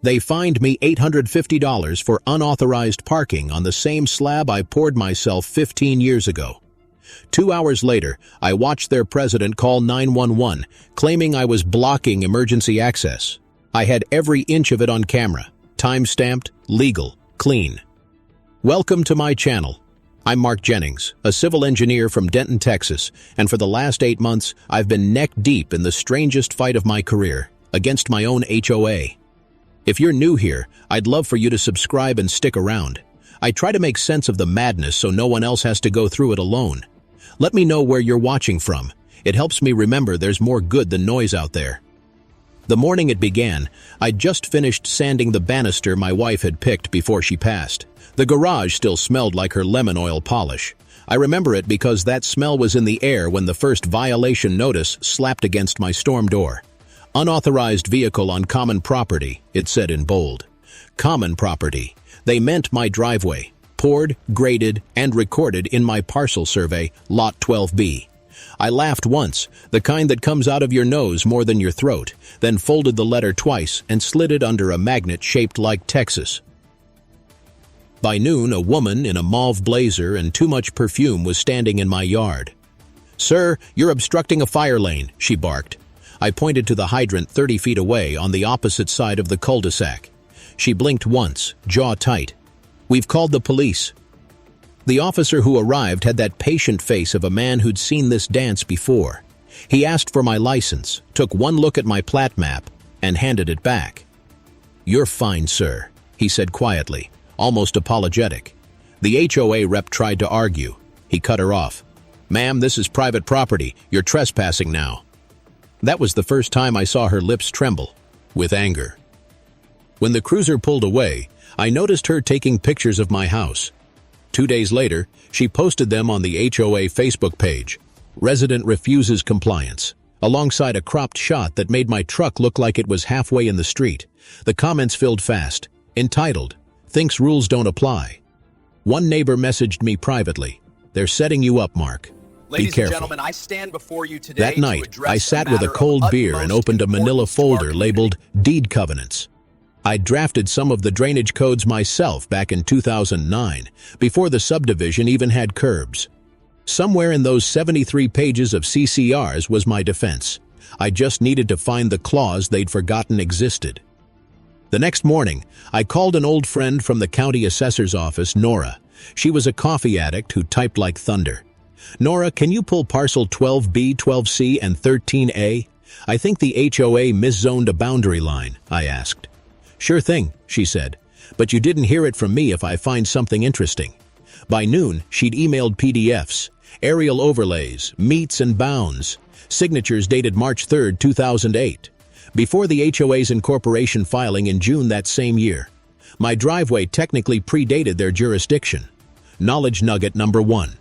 They fined me $850 for unauthorized parking on the same slab I poured myself 15 years ago. 2 hours later, I watched their president call 911, claiming I was blocking emergency access. I had every inch of it on camera, time-stamped, legal, clean. Welcome to my channel. I'm Mark Jennings, a civil engineer from Denton, Texas, and for the last 8 months, I've been neck-deep in the strangest fight of my career, against my own HOA. If you're new here, I'd love for you to subscribe and stick around. I try to make sense of the madness so no one else has to go through it alone. Let me know where you're watching from. It helps me remember there's more good than noise out there. The morning it began, I'd just finished sanding the banister my wife had picked before she passed. The garage still smelled like her lemon oil polish. I remember it because that smell was in the air when the first violation notice slapped against my storm door. Unauthorized vehicle on common property, it said in bold. Common property. They meant my driveway. Poured, graded, and recorded in my parcel survey, Lot 12B. I laughed once, the kind that comes out of your nose more than your throat, then folded the letter twice and slid it under a magnet shaped like Texas. By noon, a woman in a mauve blazer and too much perfume was standing in my yard. "Sir, you're obstructing a fire lane," she barked. I pointed to the hydrant 30 feet away on the opposite side of the cul-de-sac. She blinked once, jaw tight. "We've called the police." The officer who arrived had that patient face of a man who'd seen this dance before. He asked for my license, took one look at my plat map, and handed it back. "You're fine, sir," he said quietly, almost apologetic. The HOA rep tried to argue. He cut her off. "Ma'am, this is private property. You're trespassing now." That was the first time I saw her lips tremble, with anger. When the cruiser pulled away, I noticed her taking pictures of my house. 2 days later, she posted them on the HOA Facebook page. "Resident refuses compliance," alongside a cropped shot that made my truck look like it was halfway in the street. The comments filled fast, entitled, "Thinks rules don't apply." One neighbor messaged me privately, "They're setting you up, Mark. Be careful." Ladies and gentlemen, I stand before you today That night, to address I sat with a cold beer and opened a manila folder labeled Deed Covenants. I'd drafted some of the drainage codes myself back in 2009, before the subdivision even had curbs. Somewhere in those 73 pages of CCRs was my defense. I just needed to find the clause they'd forgotten existed. The next morning, I called an old friend from the county assessor's office, Nora. She was a coffee addict who typed like thunder. "Nora, can you pull parcel 12B, 12C, and 13A? I think the HOA miszoned a boundary line," I asked. "Sure thing," she said, "but you didn't hear it from me if I find something interesting." By noon, she'd emailed PDFs, aerial overlays, meets and bounds, signatures dated March 3, 2008, before the HOA's incorporation filing in June that same year. My driveway technically predated their jurisdiction. Knowledge nugget number 1.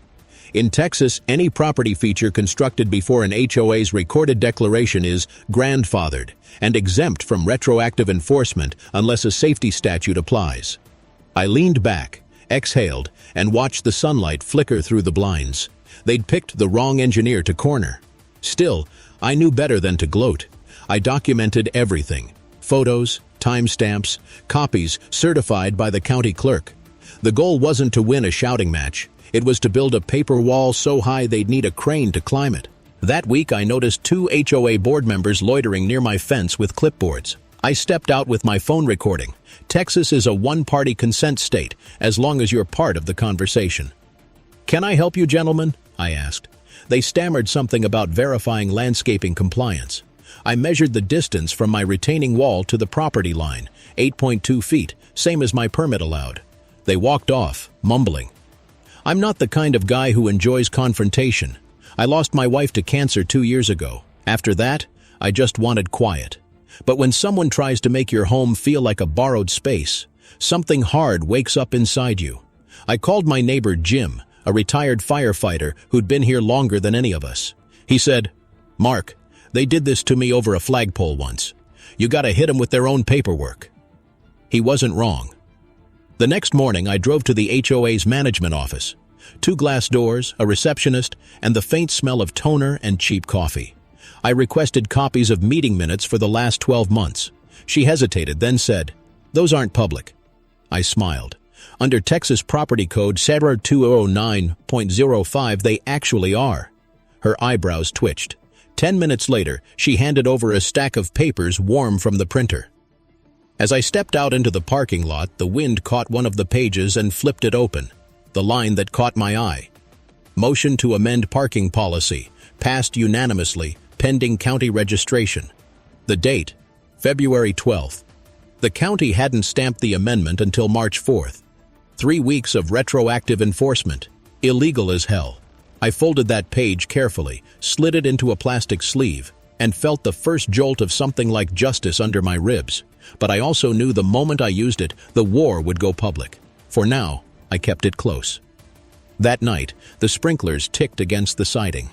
In Texas, any property feature constructed before an HOA's recorded declaration is grandfathered and exempt from retroactive enforcement unless a safety statute applies. I leaned back, exhaled, and watched the sunlight flicker through the blinds. They'd picked the wrong engineer to corner. Still, I knew better than to gloat. I documented everything. Photos, timestamps, copies certified by the county clerk. The goal wasn't to win a shouting match. It was to build a paper wall so high they'd need a crane to climb it. That week, I noticed 2 HOA board members loitering near my fence with clipboards. I stepped out with my phone recording. Texas is a one-party consent state, as long as you're part of the conversation. "Can I help you, gentlemen?" I asked. They stammered something about verifying landscaping compliance. I measured the distance from my retaining wall to the property line, 8.2 feet, same as my permit allowed. They walked off, mumbling. I'm not the kind of guy who enjoys confrontation. I lost my wife to cancer 2 years ago. After that, I just wanted quiet. But when someone tries to make your home feel like a borrowed space, something hard wakes up inside you. I called my neighbor Jim, a retired firefighter who'd been here longer than any of us. He said, "Mark, they did this to me over a flagpole once. You gotta hit them with their own paperwork." He wasn't wrong. The next morning, I drove to the HOA's management office. 2 glass doors, a receptionist, and the faint smell of toner and cheap coffee. I requested copies of meeting minutes for the last 12 months. She hesitated, then said, Those aren't public. I smiled. Under Texas Property Code 209.05, they actually are. Her eyebrows twitched. 10 minutes later, she handed over a stack of papers warm from the printer. As I stepped out into the parking lot, the wind caught one of the pages and flipped it open. The line that caught my eye. Motion to amend parking policy, passed unanimously, pending county registration. The date, February 12th. The county hadn't stamped the amendment until March 4th. 3 weeks of retroactive enforcement. Illegal as hell. I folded that page carefully, slid it into a plastic sleeve, and felt the first jolt of something like justice under my ribs. But I also knew the moment I used it, the war would go public. For now, I kept it close. That night, the sprinklers ticked against the siding,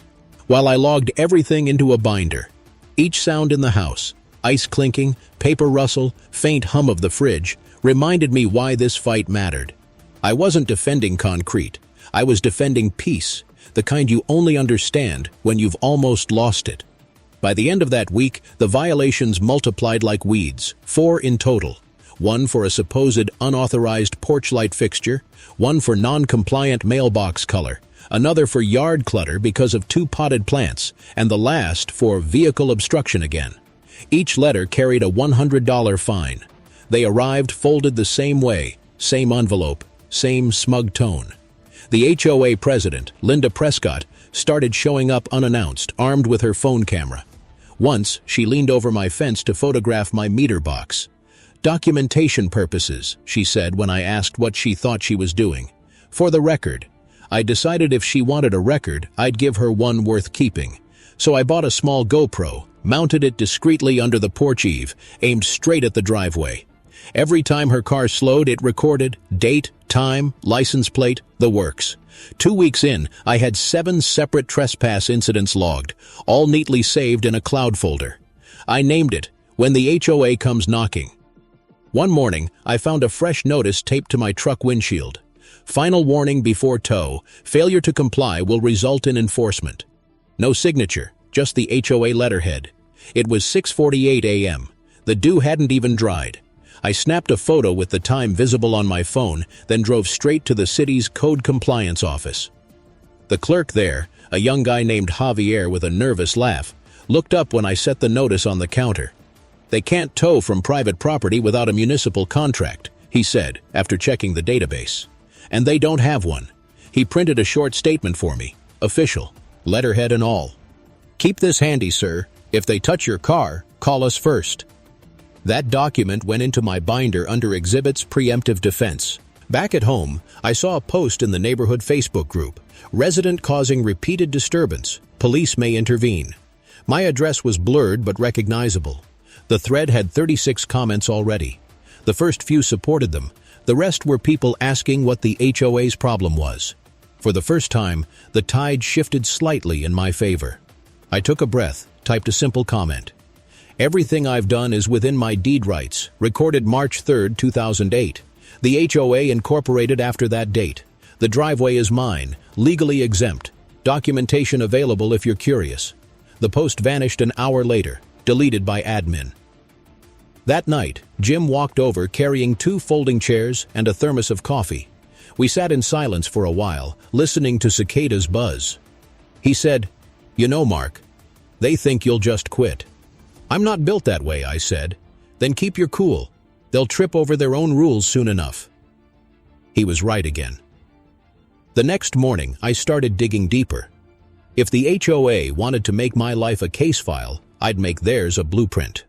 while I logged everything into a binder. Each sound in the house, ice clinking, paper rustle, faint hum of the fridge, reminded me why this fight mattered. I wasn't defending concrete. I was defending peace, the kind you only understand when you've almost lost it. By the end of that week, the violations multiplied like weeds, 4 in total. 1 for a supposed unauthorized porch light fixture, 1 for non-compliant mailbox color, another for yard clutter because of 2 potted plants, and the last for vehicle obstruction again. Each letter carried a $100 fine. They arrived folded the same way, same envelope, same smug tone. The HOA president, Linda Prescott, started showing up unannounced, armed with her phone camera. Once, she leaned over my fence to photograph my meter box. "Documentation purposes," she said when I asked what she thought she was doing. "For the record." I decided if she wanted a record, I'd give her one worth keeping. So I bought a small GoPro, mounted it discreetly under the porch eave, aimed straight at the driveway. Every time her car slowed, it recorded date, time, license plate, the works. 2 weeks in, I had 7 separate trespass incidents logged, all neatly saved in a cloud folder. I named it, "When the HOA Comes Knocking." One morning, I found a fresh notice taped to my truck windshield. "Final warning before tow, failure to comply will result in enforcement." No signature, just the HOA letterhead. It was 6:48 a.m. The dew hadn't even dried. I snapped a photo with the time visible on my phone, then drove straight to the city's code compliance office. The clerk there, a young guy named Javier with a nervous laugh, looked up when I set the notice on the counter. "They can't tow from private property without a municipal contract," he said, after checking the database. "And they don't have one." He printed a short statement for me, official, letterhead and all. "Keep this handy, sir. If they touch your car, call us first." That document went into my binder under Exhibits Preemptive Defense. Back at home, I saw a post in the neighborhood Facebook group, "Resident causing repeated disturbance. Police may intervene." My address was blurred but recognizable. The thread had 36 comments already. The first few supported them. The rest were people asking what the HOA's problem was. For the first time, the tide shifted slightly in my favor. I took a breath, typed a simple comment. "Everything I've done is within my deed rights, recorded March 3, 2008. The HOA incorporated after that date. The driveway is mine, legally exempt. Documentation available if you're curious." The post vanished an hour later, deleted by admin. That night, Jim walked over carrying 2 folding chairs and a thermos of coffee. We sat in silence for a while, listening to cicadas buzz. He said, "You know, Mark, they think you'll just quit." "I'm not built that way," I said. "Then keep your cool. They'll trip over their own rules soon enough." He was right again. The next morning, I started digging deeper. If the HOA wanted to make my life a case file, I'd make theirs a blueprint.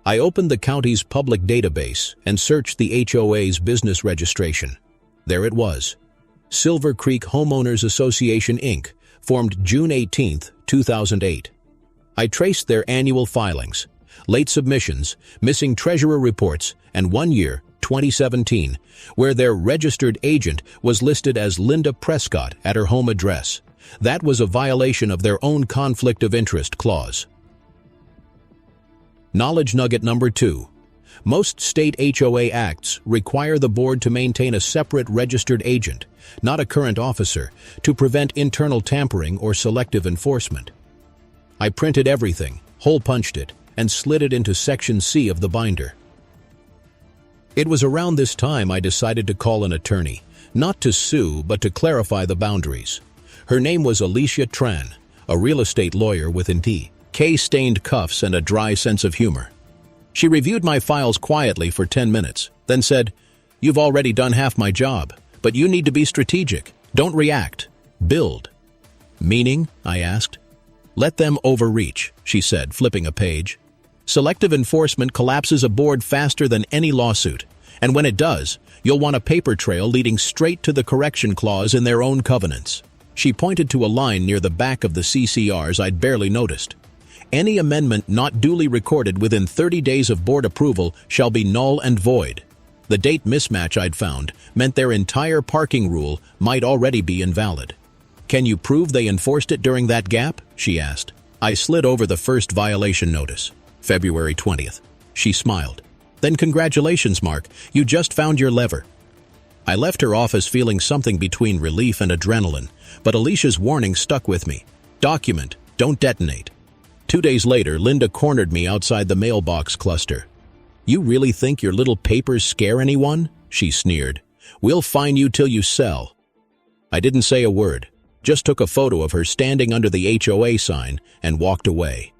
I opened the county's public database and searched the HOA's business registration. There it was. Silver Creek Homeowners Association, Inc., formed June 18, 2008. I traced their annual filings, late submissions, missing treasurer reports, and 1 year, 2017, where their registered agent was listed as Linda Prescott at her home address. That was a violation of their own conflict of interest clause. Knowledge nugget number 2. Most state HOA acts require the board to maintain a separate registered agent, not a current officer, to prevent internal tampering or selective enforcement. I printed everything, hole-punched it, and slid it into Section C of the binder. It was around this time I decided to call an attorney, not to sue but to clarify the boundaries. Her name was Alicia Tran, a real estate lawyer with K-stained cuffs and a dry sense of humor. She reviewed my files quietly for 10 minutes, then said, "You've already done half my job, but you need to be strategic. Don't react. Build." "Meaning?" I asked. "Let them overreach," she said, flipping a page. "Selective enforcement collapses a board faster than any lawsuit, and when it does, you'll want a paper trail leading straight to the correction clause in their own covenants." She pointed to a line near the back of the CCRs I'd barely noticed. "Any amendment not duly recorded within 30 days of board approval shall be null and void." The date mismatch I'd found meant their entire parking rule might already be invalid. "Can you prove they enforced it during that gap?" she asked. I slid over the first violation notice. February 20th. She smiled. "Then congratulations, Mark. You just found your lever." I left her office feeling something between relief and adrenaline, but Alicia's warning stuck with me. Document, don't detonate. 2 days later, Linda cornered me outside the mailbox cluster. "You really think your little papers scare anyone?" she sneered. "We'll fine you till you sell." I didn't say a word, just took a photo of her standing under the HOA sign and walked away.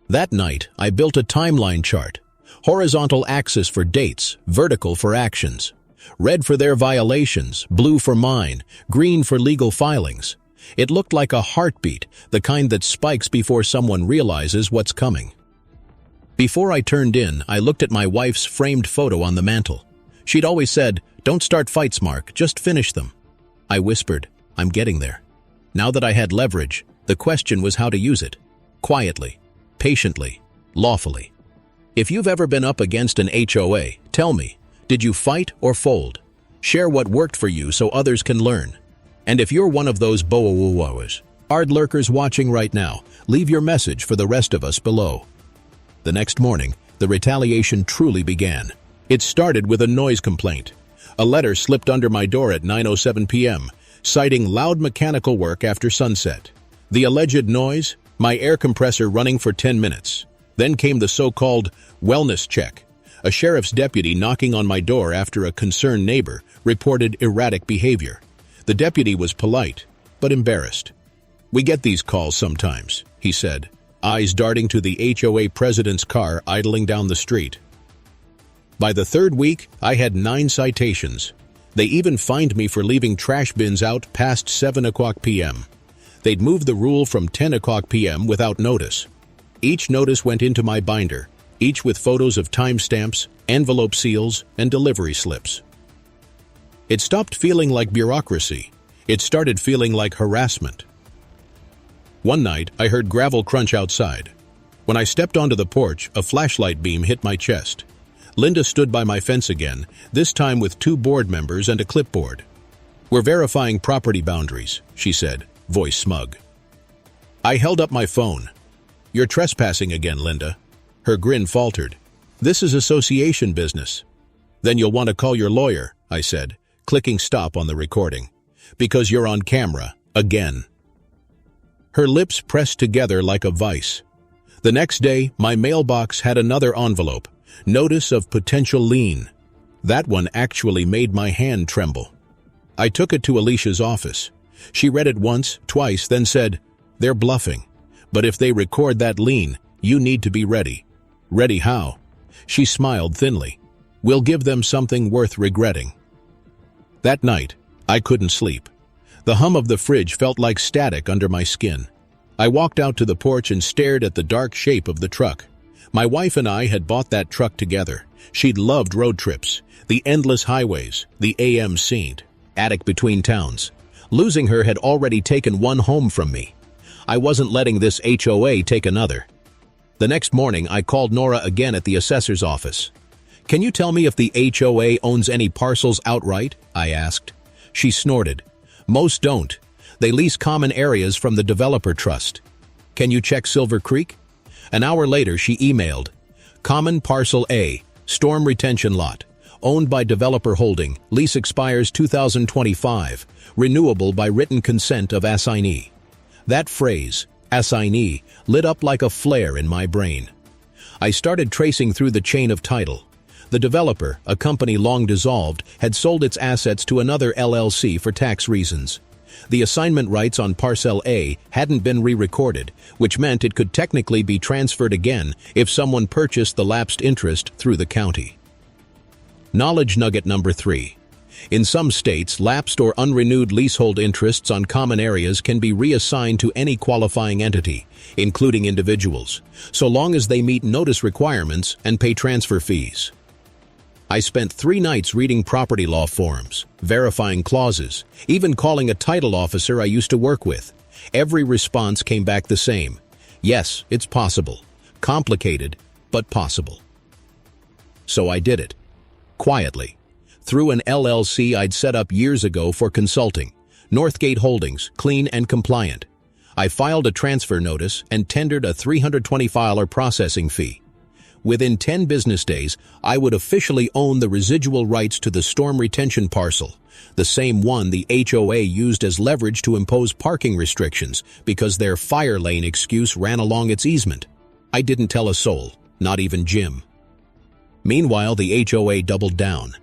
That night, I built a timeline chart. Horizontal axis for dates, vertical for actions. Red for their violations, blue for mine, green for legal filings. It looked like a heartbeat, the kind that spikes before someone realizes what's coming. Before I turned in, I looked at my wife's framed photo on the mantel. She'd always said, "Don't start fights, Mark, just finish them." I whispered, "I'm getting there." Now that I had leverage, the question was how to use it. Quietly, patiently, lawfully. If you've ever been up against an HOA, tell me, did you fight or fold? Share what worked for you so others can learn. And if you're one of those hard lurkers watching right now, leave your message for the rest of us below. The next morning, the retaliation truly began. It started with a noise complaint. A letter slipped under my door at 9:07 p.m., citing loud mechanical work after sunset. The alleged noise? My air compressor running for 10 minutes. Then came the so-called wellness check. A sheriff's deputy knocking on my door after a concerned neighbor reported erratic behavior. The deputy was polite, but embarrassed. "We get these calls sometimes," he said, eyes darting to the HOA president's car idling down the street. By the third week, I had 9 citations. They even fined me for leaving trash bins out past 7 o'clock p.m. They'd moved the rule from 10 o'clock p.m. without notice. Each notice went into my binder, each with photos of timestamps, envelope seals, and delivery slips. It stopped feeling like bureaucracy. It started feeling like harassment. One night, I heard gravel crunch outside. When I stepped onto the porch, a flashlight beam hit my chest. Linda stood by my fence again, this time with 2 board members and a clipboard. "We're verifying property boundaries," she said, voice smug. I held up my phone. "You're trespassing again, Linda." Her grin faltered. "This is association business." "Then you'll want to call your lawyer," I said, clicking stop on the recording. "Because you're on camera, again." Her lips pressed together like a vice. The next day, my mailbox had another envelope, notice of potential lien. That one actually made my hand tremble. I took it to Alicia's office. She read it once, twice, then said, "They're bluffing. But if they record that lien, you need to be ready." "Ready how?" She smiled thinly. "We'll give them something worth regretting." That night, I couldn't sleep. The hum of the fridge felt like static under my skin. I walked out to the porch and stared at the dark shape of the truck. My wife and I had bought that truck together. She'd loved road trips, the endless highways, the AM scene, attic between towns. Losing her had already taken one home from me. I wasn't letting this HOA take another. The next morning, I called Nora again at the assessor's office. "Can you tell me if the HOA owns any parcels outright?" I asked. She snorted. "Most don't. They lease common areas from the developer trust. Can you check Silver Creek?" An hour later, she emailed, "Common Parcel A, Storm Retention Lot, owned by Developer Holding, lease expires 2025, renewable by written consent of assignee." That phrase, assignee, lit up like a flare in my brain. I started tracing through the chain of title. The developer, a company long dissolved, had sold its assets to another LLC for tax reasons. The assignment rights on Parcel A hadn't been re-recorded, which meant it could technically be transferred again if someone purchased the lapsed interest through the county. Knowledge nugget number 3. In some states, lapsed or unrenewed leasehold interests on common areas can be reassigned to any qualifying entity, including individuals, so long as they meet notice requirements and pay transfer fees. I spent 3 nights reading property law forms, verifying clauses, even calling a title officer I used to work with. Every response came back the same. Yes, it's possible. Complicated, but possible. So I did it. Quietly. Through an LLC I'd set up years ago for consulting. Northgate Holdings, clean and compliant. I filed a transfer notice and tendered a $320 processing fee. Within 10 business days, I would officially own the residual rights to the storm retention parcel, the same one the HOA used as leverage to impose parking restrictions because their fire lane excuse ran along its easement. I didn't tell a soul, not even Jim. Meanwhile, the HOA doubled down.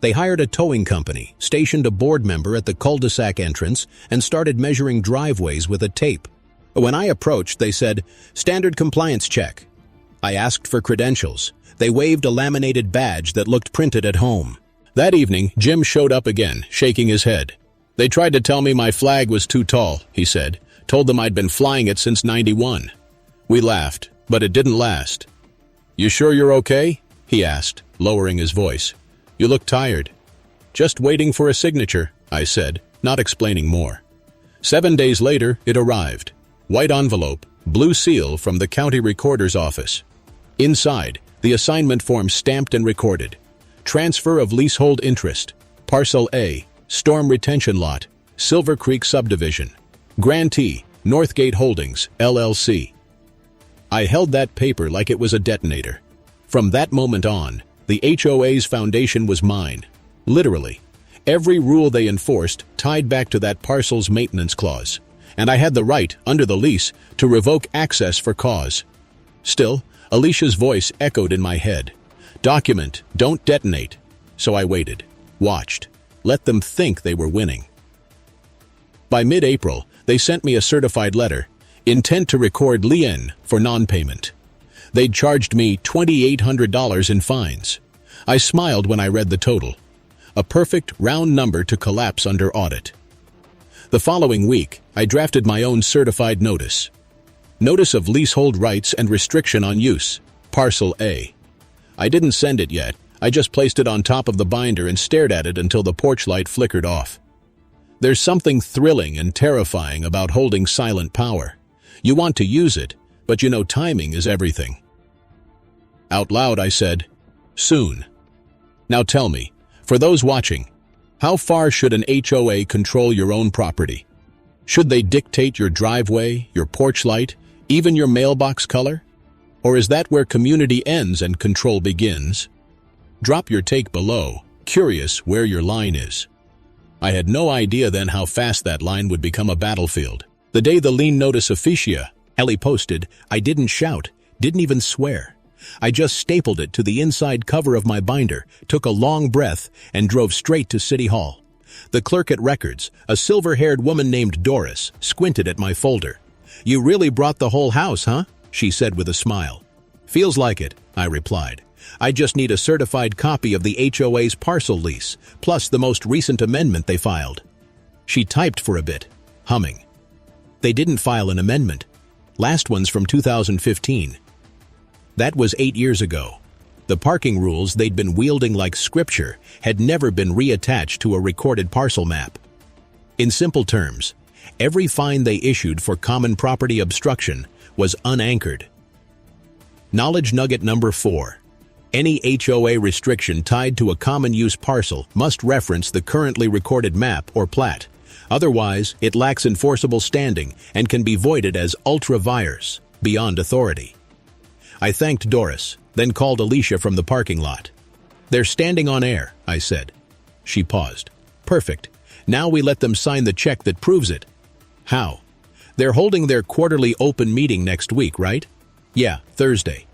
They hired a towing company, stationed a board member at the cul-de-sac entrance, and started measuring driveways with a tape. When I approached, they said, "Standard compliance check." I asked for credentials. They waved a laminated badge that looked printed at home. That evening, Jim showed up again, shaking his head. "They tried to tell me my flag was too tall," he said. "Told them I'd been flying it since '91. We laughed, but it didn't last. "You sure you're okay?" he asked, lowering his voice. "You look tired." "Just waiting for a signature," I said, not explaining more. 7 days later, it arrived. White envelope, blue seal from the county recorder's office. Inside, the assignment form stamped and recorded. Transfer of leasehold interest. Parcel A, Storm Retention Lot, Silver Creek Subdivision. Grantee, Northgate Holdings, LLC. I held that paper like it was a detonator. From that moment on, the HOA's foundation was mine. Literally. Every rule they enforced tied back to that parcel's maintenance clause, and I had the right, under the lease, to revoke access for cause. Still, Alicia's voice echoed in my head. "Document, don't detonate." So I waited, watched, let them think they were winning. By mid-April, they sent me a certified letter, intent to record lien for non-payment. They'd charged me $2,800 in fines. I smiled when I read the total. A perfect round number to collapse under audit. The following week, I drafted my own certified notice. Notice of leasehold rights and restriction on use, Parcel A. I didn't send it yet. I just placed it on top of the binder and stared at it until the porch light flickered off. There's something thrilling and terrifying about holding silent power. You want to use it, but you know timing is everything. Out loud I said, "Soon." Now tell me, for those watching, how far should an HOA control your own property? Should they dictate your driveway, your porch light, even your mailbox color? Or is that where community ends and control begins? Drop your take below, curious where your line is. I had no idea then how fast that line would become a battlefield. The day the lien notice officia, Ellie posted, I didn't shout, didn't even swear. I just stapled it to the inside cover of my binder, took a long breath, and drove straight to City Hall. The clerk at records, a silver-haired woman named Doris, squinted at my folder. "You really brought the whole house, huh?" she said with a smile. "Feels like it," I replied. "I just need a certified copy of the HOA's parcel lease, plus the most recent amendment they filed." She typed for a bit, humming. They didn't file an amendment. Last one's from 2015. That was 8 years ago. The parking rules they'd been wielding like scripture had never been reattached to a recorded parcel map. In simple terms, every fine they issued for common property obstruction was unanchored. Knowledge nugget number 4. Any HOA restriction tied to a common use parcel must reference the currently recorded map or plat. Otherwise, it lacks enforceable standing and can be voided as ultra vires, beyond authority. I thanked Doris, then called Alicia from the parking lot. "They're standing on air," I said. She paused. "Perfect. Now we let them sign the check that proves it." "How?" "They're holding their quarterly open meeting next week, right?" "Yeah, Thursday."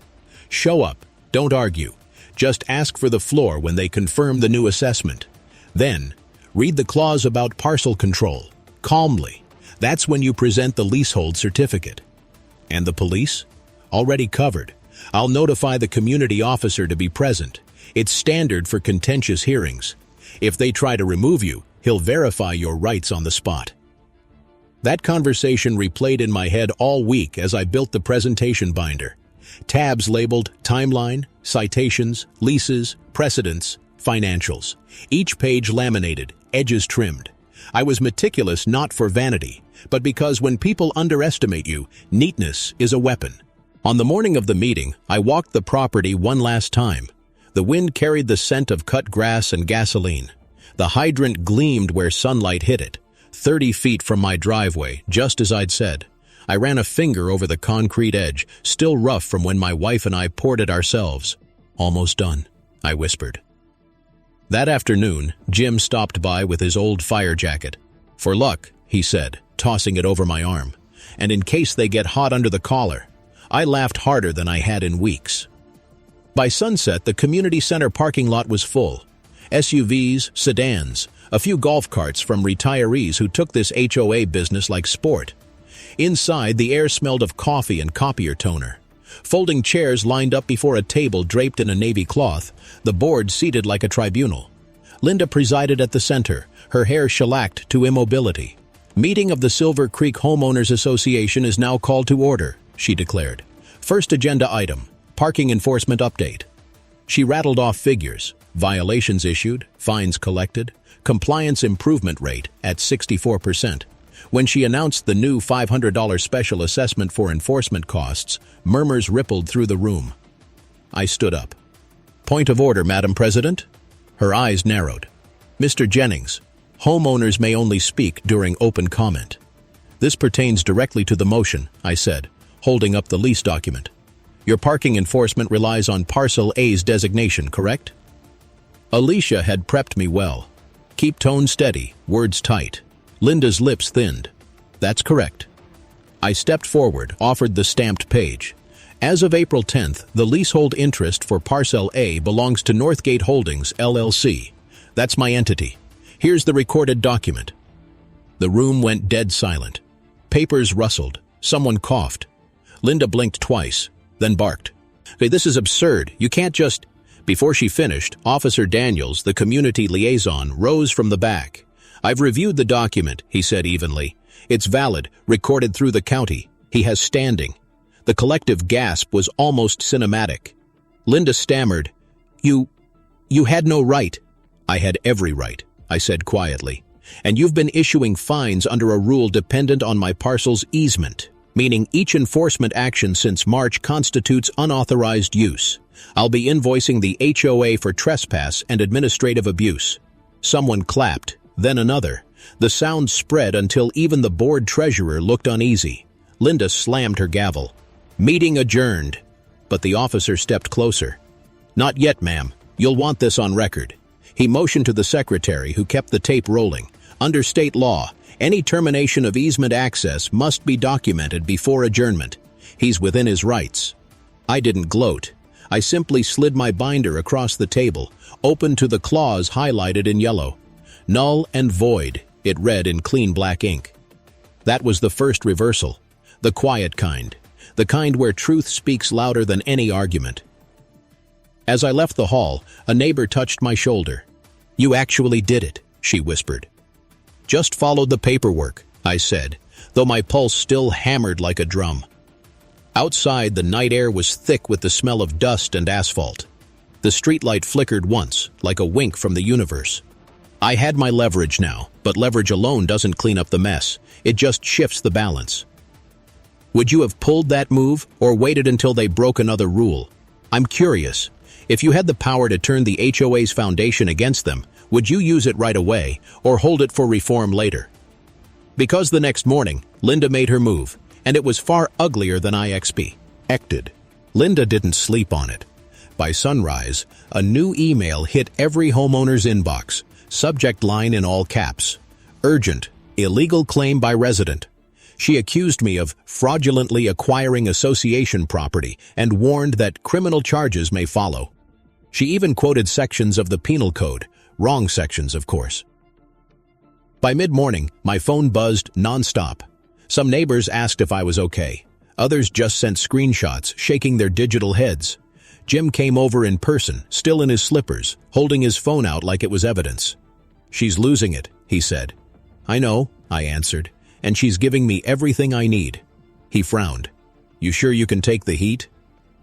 "Show up. Don't argue. Just ask for the floor when they confirm the new assessment. Then, read the clause about parcel control. Calmly. That's when you present the leasehold certificate. And the police? Already covered. I'll notify the community officer to be present. It's standard for contentious hearings. If they try to remove you, he'll verify your rights on the spot. That conversation replayed in my head all week as I built the presentation binder. Tabs labeled timeline, citations, leases, precedents, financials. Each page laminated, edges trimmed. I was meticulous not for vanity, but because when people underestimate you, neatness is a weapon. On the morning of the meeting, I walked the property one last time. The wind carried the scent of cut grass and gasoline. The hydrant gleamed where sunlight hit it, 30 feet from my driveway, just as I'd said. I ran a finger over the concrete edge, still rough from when my wife and I poured it ourselves. "Almost done," I whispered. That afternoon, Jim stopped by with his old fire jacket. "For luck," he said, tossing it over my arm. "And in case they get hot under the collar." I laughed harder than I had in weeks. By sunset, the community center parking lot was full. SUVs, sedans, a few golf carts from retirees who took this HOA business like sport. Inside, the air smelled of coffee and copier toner. Folding chairs lined up before a table draped in a navy cloth, the board seated like a tribunal. Linda presided at the center, her hair shellacked to immobility. "Meeting of the Silver Creek Homeowners Association is now called to order," she declared. "First agenda item, parking enforcement update." She rattled off figures: violations issued, fines collected, compliance improvement rate at 64%. When she announced the new $500 special assessment for enforcement costs, murmurs rippled through the room. I stood up. "Point of order, Madam President." Her eyes narrowed. "Mr. Jennings, homeowners may only speak during open comment." "This pertains directly to the motion," I said, holding up the lease document. "Your parking enforcement relies on Parcel A's designation, correct?" Alicia had prepped me well. Keep tone steady, words tight. Linda's lips thinned. "That's correct." I stepped forward, offered the stamped page. As of April 10th, the leasehold interest for Parcel A belongs to Northgate Holdings, LLC. That's my entity. Here's the recorded document. The room went dead silent. Papers rustled. Someone coughed. Linda blinked twice, then barked. "Okay, this is absurd. You can't just—" Before she finished, Officer Daniels, the community liaison, rose from the back. "I've reviewed the document," he said evenly. "It's valid, recorded through the county. He has standing." The collective gasp was almost cinematic. Linda stammered, You had no right." "I had every right," I said quietly. "And you've been issuing fines under a rule dependent on my parcel's easement, meaning each enforcement action since March constitutes unauthorized use. I'll be invoicing the HOA for trespass and administrative abuse." Someone clapped, then another. The sound spread until even the board treasurer looked uneasy. Linda slammed her gavel. "Meeting adjourned." But the officer stepped closer. "Not yet, ma'am. You'll want this on record." He motioned to the secretary, who kept the tape rolling. "Under state law, any termination of easement access must be documented before adjournment. He's within his rights." I didn't gloat. I simply slid my binder across the table, open to the clause highlighted in yellow. "Null and void," it read in clean black ink. That was the first reversal. The quiet kind. The kind where truth speaks louder than any argument. As I left the hall, a neighbor touched my shoulder. "You actually did it," she whispered. "Just followed the paperwork," I said, though my pulse still hammered like a drum. Outside, the night air was thick with the smell of dust and asphalt. The streetlight flickered once, like a wink from the universe. I had my leverage now, but leverage alone doesn't clean up the mess. It just shifts the balance. Would you have pulled that move, or waited until they broke another rule? I'm curious. If you had the power to turn the HOA's foundation against them, would you use it right away, or hold it for reform later? Because the next morning, Linda made her move, and it was far uglier than I expected. Linda didn't sleep on it. By sunrise, a new email hit every homeowner's inbox, subject line in all caps. Urgent, illegal claim by resident. She accused me of fraudulently acquiring association property and warned that criminal charges may follow. She even quoted sections of the penal code, wrong sections, of course. By mid-morning, my phone buzzed nonstop. Some neighbors asked if I was okay. Others just sent screenshots, shaking their digital heads. Jim came over in person, still in his slippers, holding his phone out like it was evidence. "She's losing it," he said. "I know," I answered, "and she's giving me everything I need." He frowned. "You sure you can take the heat?"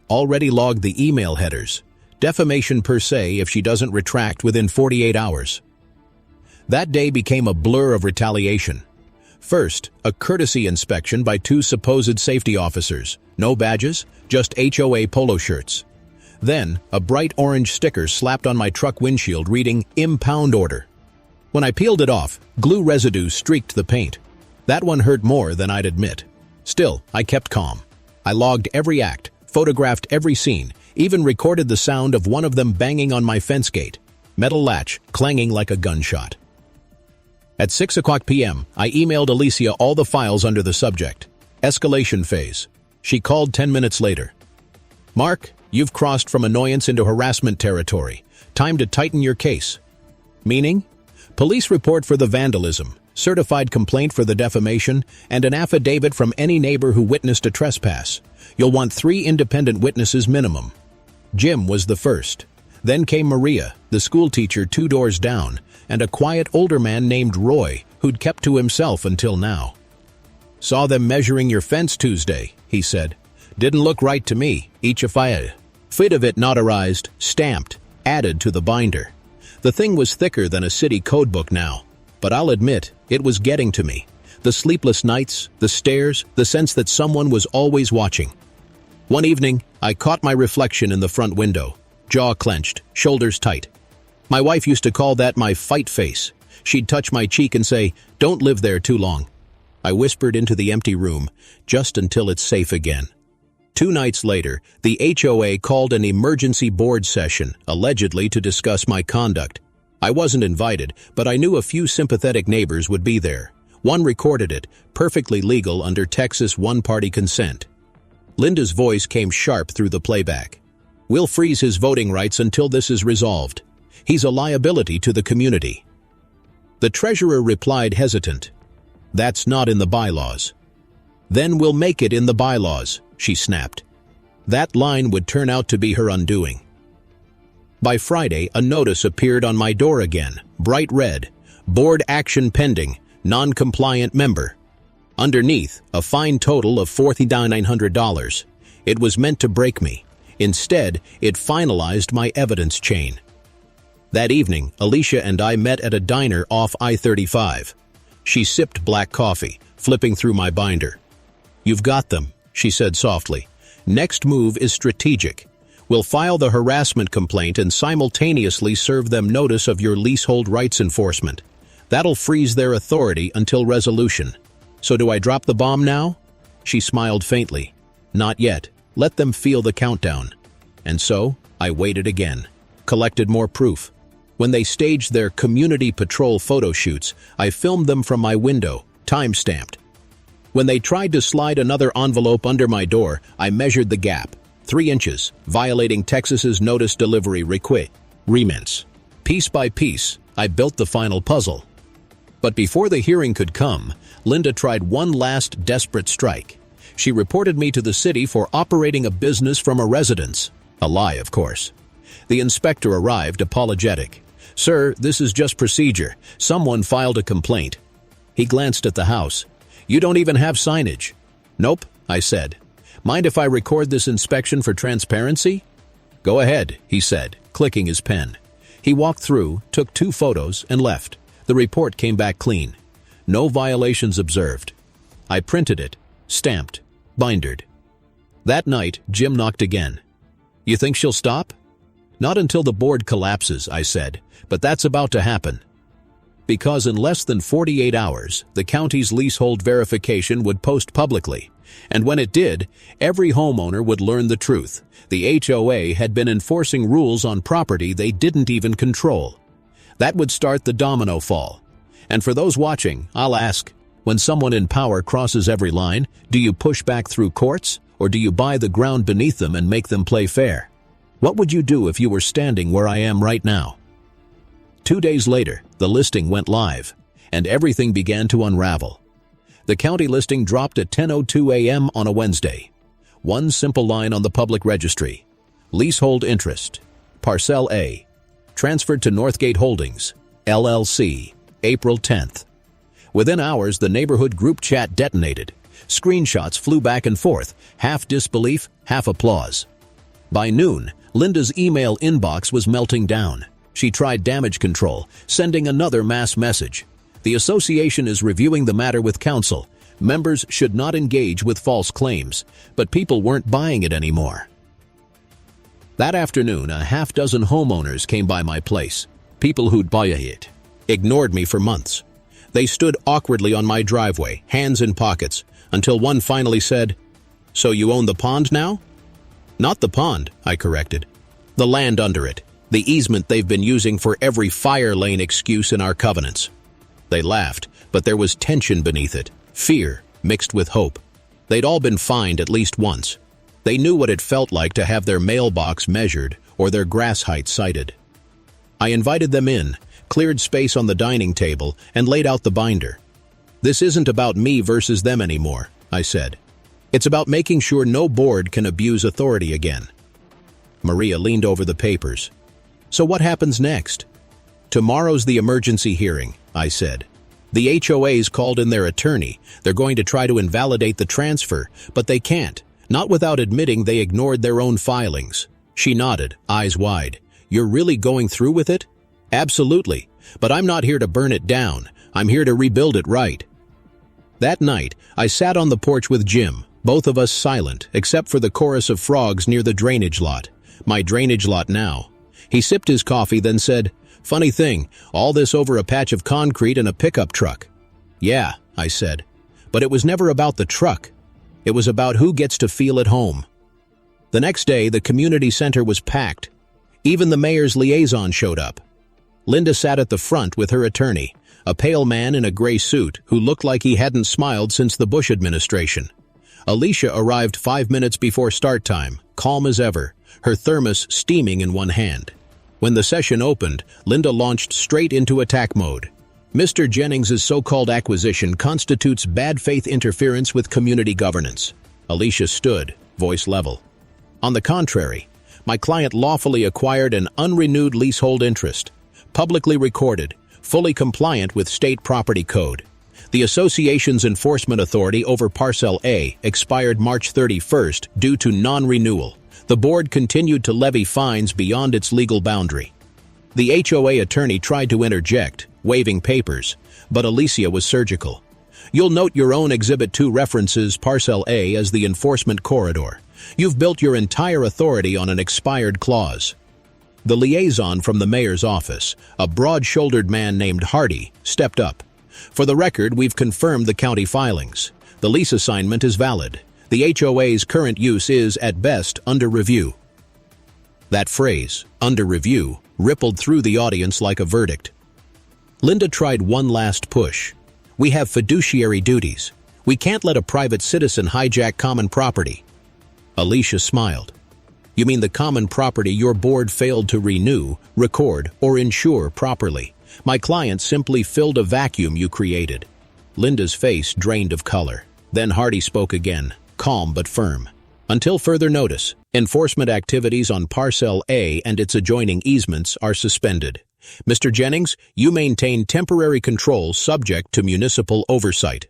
Already logged the email headers. Defamation per se if she doesn't retract within 48 hours. That day became a blur of retaliation. First, a courtesy inspection by 2 supposed safety officers. No badges, just HOA polo shirts. Then, a bright orange sticker slapped on my truck windshield reading "Impound Order." When I peeled it off, glue residue streaked the paint. That one hurt more than I'd admit. Still, I kept calm. I logged every act, photographed every scene, even recorded the sound of one of them banging on my fence gate. Metal latch clanging like a gunshot. At 6:00 p.m., I emailed Alicia all the files under the subject. Escalation phase. She called 10 minutes later. "Mark, you've crossed from annoyance into harassment territory. Time to tighten your case." Meaning? Police report for the vandalism, certified complaint for the defamation, and an affidavit from any neighbor who witnessed a trespass. You'll want 3 independent witnesses minimum. Jim was the first. Then came Maria, the schoolteacher 2 doors down, and a quiet older man named Roy, who'd kept to himself until now. "Saw them measuring your fence Tuesday," he said. "Didn't look right to me, each a file. Fit of it notarized, stamped, added to the binder." The thing was thicker than a city codebook now, but I'll admit, it was getting to me. The sleepless nights, the stares, the sense that someone was always watching. One evening, I caught my reflection in the front window, jaw clenched, shoulders tight. My wife used to call that my fight face. She'd touch my cheek and say, "Don't live there too long." I whispered into the empty room, just until it's safe again. 2 nights later, the HOA called an emergency board session, allegedly to discuss my conduct. I wasn't invited, but I knew a few sympathetic neighbors would be there. One recorded it, perfectly legal under Texas one-party consent. Linda's voice came sharp through the playback. "We'll freeze his voting rights until this is resolved. He's a liability to the community." The treasurer replied hesitant. "That's not in the bylaws." "Then we'll make it in the bylaws," she snapped. That line would turn out to be her undoing. By Friday, a notice appeared on my door again, bright red, "Board action pending, non-compliant member." Underneath, a fine total of $4,900. It was meant to break me. Instead, it finalized my evidence chain. That evening, Alicia and I met at a diner off I-35. She sipped black coffee, flipping through my binder. "You've got them," she said softly. "Next move is strategic. We'll file the harassment complaint and simultaneously serve them notice of your leasehold rights enforcement. That'll freeze their authority until resolution. So do I drop the bomb now?" She smiled faintly. "Not yet. Let them feel the countdown." And so, I waited again. Collected more proof. When they staged their community patrol photo shoots, I filmed them from my window, time-stamped. When they tried to slide another envelope under my door, I measured the gap. 3 inches, violating Texas's notice delivery requirements. Piece by piece, I built the final puzzle. But before the hearing could come, Linda tried one last desperate strike. She reported me to the city for operating a business from a residence. A lie, of course. The inspector arrived, apologetic. "Sir, this is just procedure. Someone filed a complaint." He glanced at the house. "You don't even have signage." "Nope," I said. "Mind if I record this inspection for transparency?" "Go ahead," he said, clicking his pen. He walked through, took 2 photos, and left. The report came back clean. No violations observed. I printed it, stamped, bindered. That night, Jim knocked again. "You think she'll stop?" "Not until the board collapses," I said, "but that's about to happen." Because in less than 48 hours, the county's leasehold verification would post publicly. And when it did, every homeowner would learn the truth. The HOA had been enforcing rules on property they didn't even control. That would start the domino fall. And for those watching, I'll ask, when someone in power crosses every line, do you push back through courts, or do you buy the ground beneath them and make them play fair? What would you do if you were standing where I am right now? 2 days later, the listing went live, and everything began to unravel. The county listing dropped at 10:02 a.m. on a Wednesday. One simple line on the public registry: leasehold interest, Parcel A, transferred to Northgate Holdings, LLC, April 10th. Within hours, the neighborhood group chat detonated. Screenshots flew back and forth, half disbelief, half applause. By noon, Linda's email inbox was melting down. She tried damage control, sending another mass message. The association is reviewing the matter with counsel. Members should not engage with false claims, but people weren't buying it anymore. That afternoon, a half-dozen homeowners came by my place. People who'd buy it ignored me for months. They stood awkwardly on my driveway, hands in pockets, until one finally said, "So you own the pond now?" "Not the pond," I corrected. "The land under it, the easement they've been using for every fire lane excuse in our covenants." They laughed, but there was tension beneath it, fear mixed with hope. They'd all been fined at least once. They knew what it felt like to have their mailbox measured or their grass height cited. I invited them in, cleared space on the dining table, and laid out the binder. "This isn't about me versus them anymore," I said. "It's about making sure no board can abuse authority again." Maria leaned over the papers. "So what happens next?" "Tomorrow's the emergency hearing," I said. "The HOA's called in their attorney. They're going to try to invalidate the transfer, but they can't, not without admitting they ignored their own filings." She nodded, eyes wide. "You're really going through with it?" "Absolutely, but I'm not here to burn it down. I'm here to rebuild it right." That night, I sat on the porch with Jim, both of us silent, except for the chorus of frogs near the drainage lot. My drainage lot now. He sipped his coffee, then said, "Funny thing, all this over a patch of concrete and a pickup truck." "Yeah," I said, "but it was never about the truck. It was about who gets to feel at home." The next day, the community center was packed. Even the mayor's liaison showed up. Linda sat at the front with her attorney, a pale man in a gray suit who looked like he hadn't smiled since the Bush administration. Alicia arrived 5 minutes before start time, calm as ever, her thermos steaming in one hand. When the session opened, Linda launched straight into attack mode. "Mr. Jennings's so-called acquisition constitutes bad faith interference with community governance." Alicia stood, voice level. "On the contrary, my client lawfully acquired an unrenewed leasehold interest, publicly recorded, fully compliant with state property code. The association's enforcement authority over Parcel A expired March 31st due to non-renewal. The board continued to levy fines beyond its legal boundary." The HOA attorney tried to interject, waving papers, but Alicia was surgical. "You'll note your own Exhibit 2 references Parcel A as the enforcement corridor. You've built your entire authority on an expired clause." The liaison from the mayor's office, a broad-shouldered man named Hardy, stepped up. "For the record, we've confirmed the county filings. The lease assignment is valid. The HOA's current use is, at best, under review." That phrase, "under review," rippled through the audience like a verdict. Linda tried one last push. "We have fiduciary duties. We can't let a private citizen hijack common property." Alicia smiled. "You mean the common property your board failed to renew, record, or insure properly? My client simply filled a vacuum you created." Linda's face drained of color. Then Hardy spoke again, calm but firm. "Until further notice, enforcement activities on Parcel A and its adjoining easements are suspended. Mr. Jennings, you maintain temporary control subject to municipal oversight."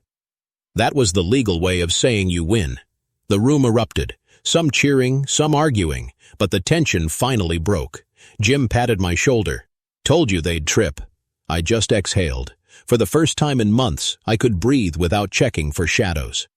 That was the legal way of saying you win. The room erupted, some cheering, some arguing, but the tension finally broke. Jim patted my shoulder. "Told you they'd trip." I just exhaled. For the first time in months, I could breathe without checking for shadows.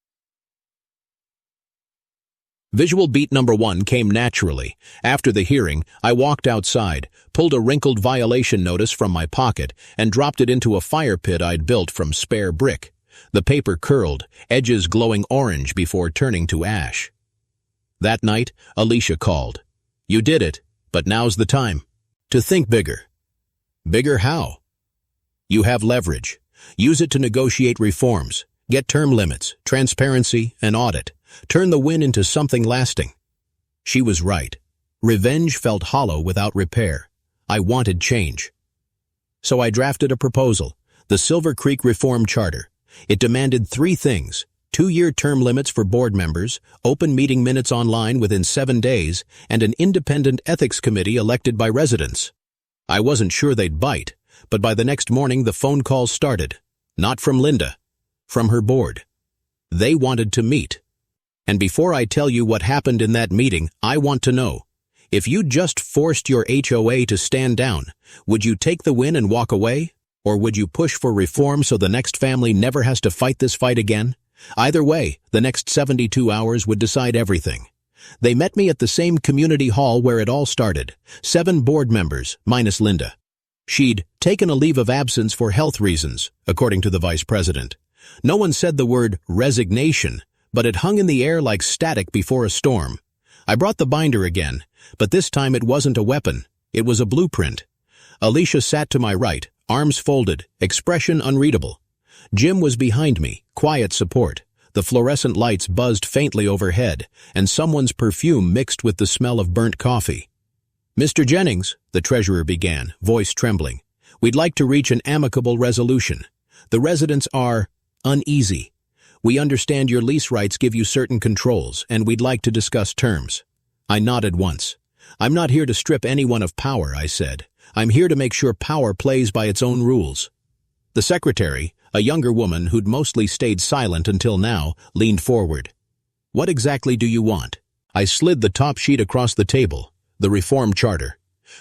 Visual beat number 1 came naturally. After the hearing, I walked outside, pulled a wrinkled violation notice from my pocket, and dropped it into a fire pit I'd built from spare brick. The paper curled, edges glowing orange before turning to ash. That night, Alicia called. "You did it, but now's the time to think bigger." "Bigger how?" "You have leverage. Use it to negotiate reforms, get term limits, transparency, and audit. Turn the win into something lasting." She was right. Revenge felt hollow without repair. I wanted change. So I drafted a proposal, the Silver Creek Reform Charter. It demanded 3 things: 2-year term limits for board members, open meeting minutes online within 7 days, and an independent ethics committee elected by residents. I wasn't sure they'd bite, but by the next morning the phone calls started. Not from Linda, from her board. They wanted to meet. And before I tell you what happened in that meeting, I want to know, if you just forced your HOA to stand down, would you take the win and walk away? Or would you push for reform so the next family never has to fight this fight again? Either way, the next 72 hours would decide everything. They met me at the same community hall where it all started. 7 board members, minus Linda. She'd taken a leave of absence for health reasons, according to the vice president. No one said the word resignation, but it hung in the air like static before a storm. I brought the binder again, but this time it wasn't a weapon. It was a blueprint. Alicia sat to my right, arms folded, expression unreadable. Jim was behind me, quiet support. The fluorescent lights buzzed faintly overhead, and someone's perfume mixed with the smell of burnt coffee. "Mr. Jennings," the treasurer began, voice trembling, "we'd like to reach an amicable resolution. The residents are uneasy. We understand your lease rights give you certain controls, and we'd like to discuss terms." I nodded once. "I'm not here to strip anyone of power," I said. "I'm here to make sure power plays by its own rules." The secretary, a younger woman who'd mostly stayed silent until now, leaned forward. "What exactly do you want?" I slid the top sheet across the table. The Reform Charter.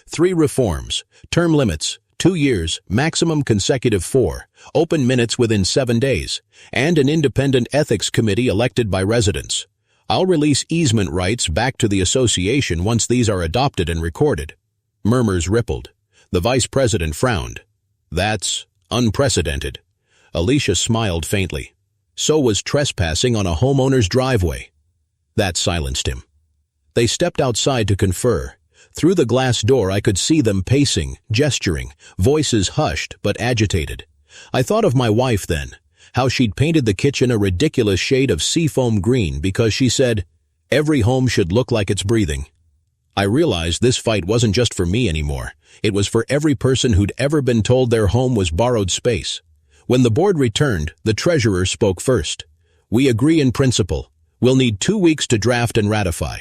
3 reforms, term limits, 2 years, maximum consecutive 4, open minutes within 7 days, and an independent ethics committee elected by residents. I'll release easement rights back to the association once these are adopted and recorded. Murmurs rippled. The vice president frowned. "That's unprecedented." Alicia smiled faintly. "So was trespassing on a homeowner's driveway." That silenced him. They stepped outside to confer. Through the glass door I could see them pacing, gesturing, voices hushed but agitated. I thought of my wife then, how she'd painted the kitchen a ridiculous shade of seafoam green because she said, "Every home should look like it's breathing." I realized this fight wasn't just for me anymore. It was for every person who'd ever been told their home was borrowed space. When the board returned, the treasurer spoke first. "We agree in principle. We'll need 2 weeks to draft and ratify."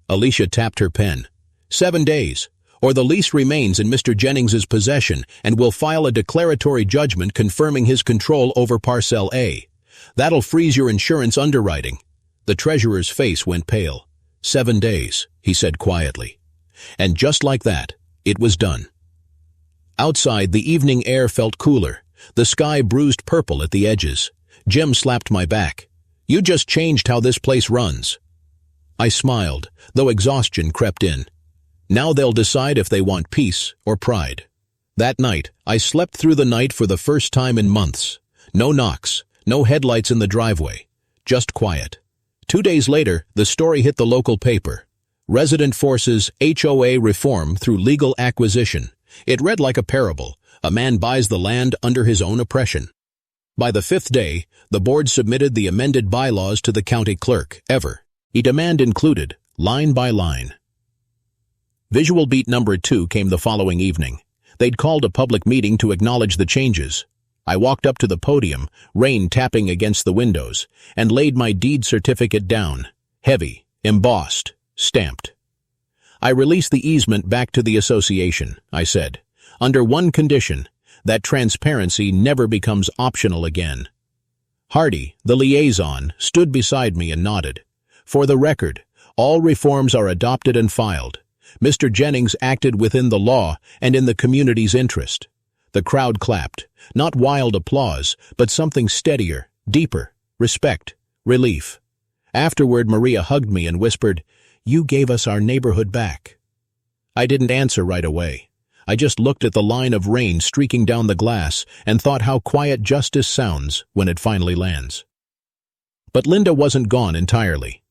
Alicia tapped her pen. 7 days, or the lease remains in Mr. Jennings's possession and we'll file a declaratory judgment confirming his control over Parcel A. That'll freeze your insurance underwriting. The treasurer's face went pale. 7 days, he said quietly. And just like that, it was done. Outside, the evening air felt cooler. The sky bruised purple at the edges. Jim slapped my back. "You just changed how this place runs." I smiled, though exhaustion crept in. Now they'll decide if they want peace or pride. That night, I slept through the night for the first time in months. No knocks, no headlights in the driveway, just quiet. 2 days later, the story hit the local paper. Resident forces HOA reform through legal acquisition. It read like a parable. A man buys the land under his own oppression. By the 5th day, the board submitted the amended bylaws to the county clerk, He demand included, line by line. Visual beat number 2 came the following evening. They'd called a public meeting to acknowledge the changes. I walked up to the podium, rain tapping against the windows, and laid my deed certificate down, heavy, embossed, stamped. "I release the easement back to the association," I said, "under one condition, that transparency never becomes optional again." Hardy, the liaison, stood beside me and nodded. "For the record, all reforms are adopted and filed. Mr. Jennings acted within the law and in the community's interest." The crowd clapped, not wild applause, but something steadier, deeper, respect, relief. Afterward, Maria hugged me and whispered, "You gave us our neighborhood back." I didn't answer right away. I just looked at the line of rain streaking down the glass and thought how quiet justice sounds when it finally lands. But Linda wasn't gone entirely.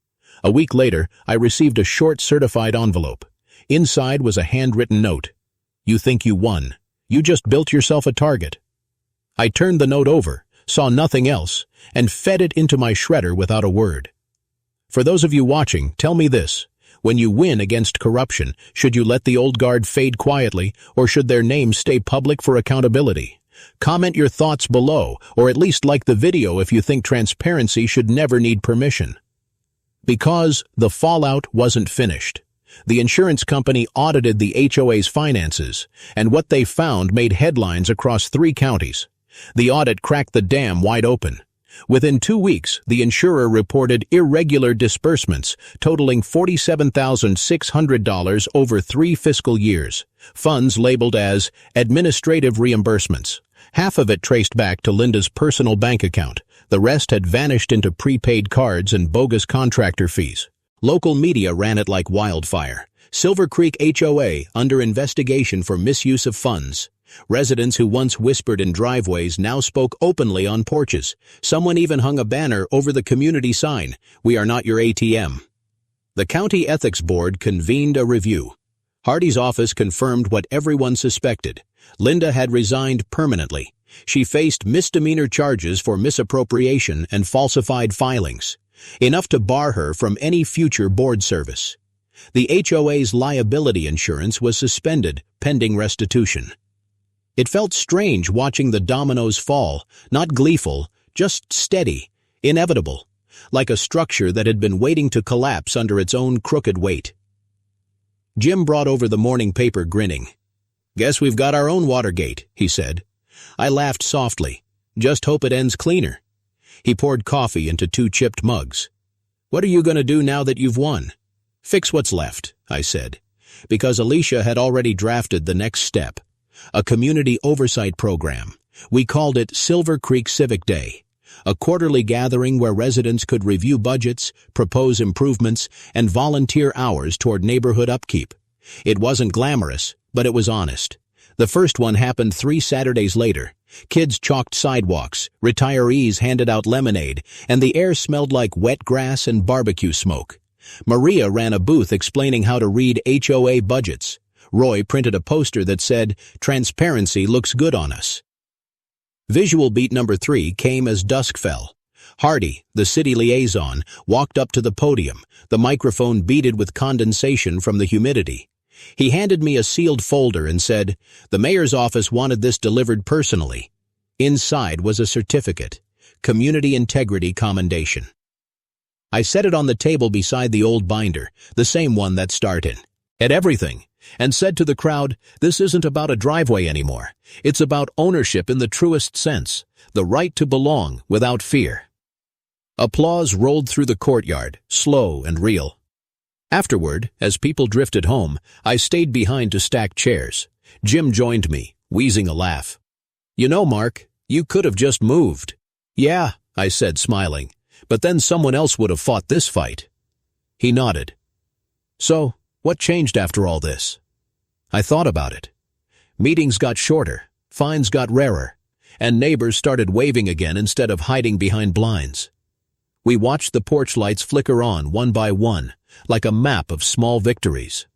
A week later, I received a short certified envelope. Inside was a handwritten note. "You think you won. You just built yourself a target." I turned the note over, saw nothing else, and fed it into my shredder without a word. For those of you watching, tell me this. When you win against corruption, should you let the old guard fade quietly, or should their names stay public for accountability? Comment your thoughts below, or at least like the video if you think transparency should never need permission. Because the fallout wasn't finished. The insurance company audited the HOA's finances, and what they found made headlines across 3 counties. The audit cracked the dam wide open. Within 2 weeks, the insurer reported irregular disbursements totaling $47,600 over 3 fiscal years, funds labeled as administrative reimbursements. Half of it traced back to Linda's personal bank account. The rest had vanished into prepaid cards and bogus contractor fees. Local media ran it like wildfire. Silver Creek HOA under investigation for misuse of funds. Residents who once whispered in driveways now spoke openly on porches. Someone even hung a banner over the community sign, "We are not your ATM." The County Ethics Board convened a review. Hardy's office confirmed what everyone suspected. Linda had resigned permanently. She faced misdemeanor charges for misappropriation and falsified filings, enough to bar her from any future board service. The HOA's liability insurance was suspended, pending restitution. It felt strange watching the dominoes fall, not gleeful, just steady, inevitable, like a structure that had been waiting to collapse under its own crooked weight. Jim brought over the morning paper grinning. "Guess we've got our own Watergate," he said. I laughed softly. "Just hope it ends cleaner." He poured coffee into 2 chipped mugs. "What are you going to do now that you've won?" "Fix what's left," I said, because Alicia had already drafted the next step. A community oversight program. We called it Silver Creek Civic Day, a quarterly gathering where residents could review budgets, propose improvements, and volunteer hours toward neighborhood upkeep. It wasn't glamorous, but it was honest. The first one happened 3 Saturdays later. Kids chalked sidewalks, retirees handed out lemonade, and the air smelled like wet grass and barbecue smoke. Maria ran a booth explaining how to read HOA budgets. Roy printed a poster that said, "Transparency looks good on us." Visual beat number 3 came as dusk fell. Hardy, the city liaison, walked up to the podium, the microphone beaded with condensation from the humidity. He handed me a sealed folder and said, "The mayor's office wanted this delivered personally." Inside was a certificate, Community Integrity Commendation. I set it on the table beside the old binder, the same one that started at everything, and said to the crowd, "This isn't about a driveway anymore. It's about ownership in the truest sense, the right to belong without fear." Applause rolled through the courtyard, slow and real. Afterward, as people drifted home, I stayed behind to stack chairs. Jim joined me, wheezing a laugh. "You know, Mark, you could have just moved." "Yeah," I said, smiling, "but then someone else would have fought this fight." He nodded. "So, what changed after all this?" I thought about it. Meetings got shorter, fines got rarer, and neighbors started waving again instead of hiding behind blinds. We watched the porch lights flicker on one by one, like a map of small victories.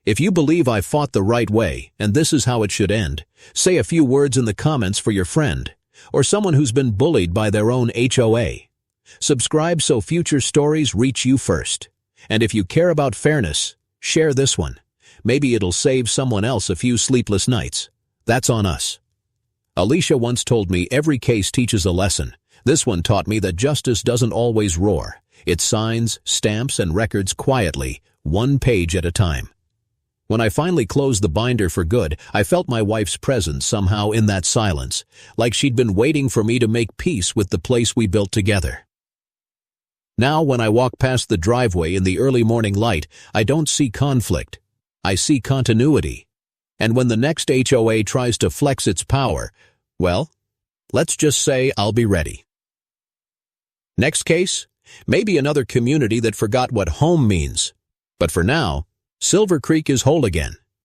If you believe I fought the right way, and this is how it should end, say a few words in the comments for your friend, or someone who's been bullied by their own HOA. Subscribe so future stories reach you first. And if you care about fairness, share this one. Maybe it'll save someone else a few sleepless nights. That's on us. Alicia once told me every case teaches a lesson. This one taught me that justice doesn't always roar. It signs, stamps, and records quietly, 1 page at a time. When I finally closed the binder for good, I felt my wife's presence somehow in that silence, like she'd been waiting for me to make peace with the place we built together. Now, when I walk past the driveway in the early morning light, I don't see conflict. I see continuity. And when the next HOA tries to flex its power, well, let's just say I'll be ready. Next case? Maybe another community that forgot what home means. But for now, Silver Creek is whole again.